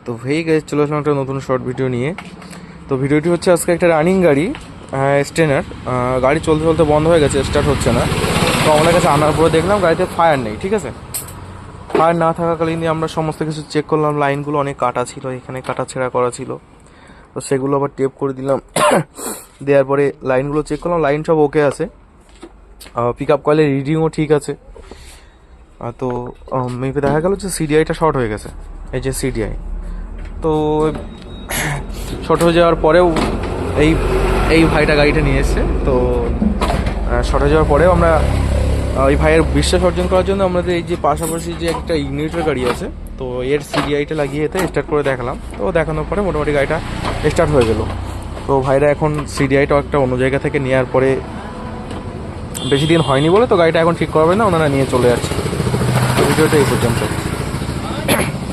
তো ভেই গেছে চলে আসলাম একটা নতুন শর্ট ভিডিও নিয়ে। তো ভিডিওটি হচ্ছে আজকে একটা রানিং গাড়ি, স্টেনার গাড়ি চলতে চলতে বন্ধ হয়ে গেছে, স্টার্ট হচ্ছে না। তো আমাদের কাছে আনার পরে দেখলাম গাড়িতে ফায়ার নেই, ঠিক আছে। ফায়ার না থাকাকালীন আমরা সমস্ত কিছু চেক করলাম, লাইনগুলো অনেক কাটা ছিল, এখানে কাটা ছেঁড়া করা ছিল। তো সেগুলো আবার টেপ করে দিলাম, দেওয়ার পরে লাইনগুলো চেক করলাম, লাইন সব ওকে আছে, পিক আপ কয়েলের রিডিংও ঠিক আছে। তো মেপে দেখা গেল যে সিডিআইটা শর্ট হয়ে গেছে, এই যে সিডিআই। তো শর্ট হয়ে যাওয়ার পরেও এই এই ভাইটা গাড়িটা নিয়ে এসছে। তো শর্ট হয়ে যাওয়ার পরেও আমরা ওই ভাইয়ের বিশ্বাস অর্জন করার জন্য আমাদের এই যে পাশাপাশি যে একটা ইগনিটর গাড়ি আছে, তো এর সিডিআইটা লাগিয়ে এতে স্টার্ট করে দেখালাম। তো দেখানোর পরে মোটামুটি গাড়িটা স্টার্ট হয়ে গেল। তো ভাইরা এখন সিডিআইটা একটা অন্য জায়গা থেকে নেওয়ার পরে বেশি দিন হয়নি বলে তো গাড়িটা এখন ঠিক করাবে না, ওনারা নিয়ে চলে যাচ্ছে। ভিডিওটা এই পর্যন্ত।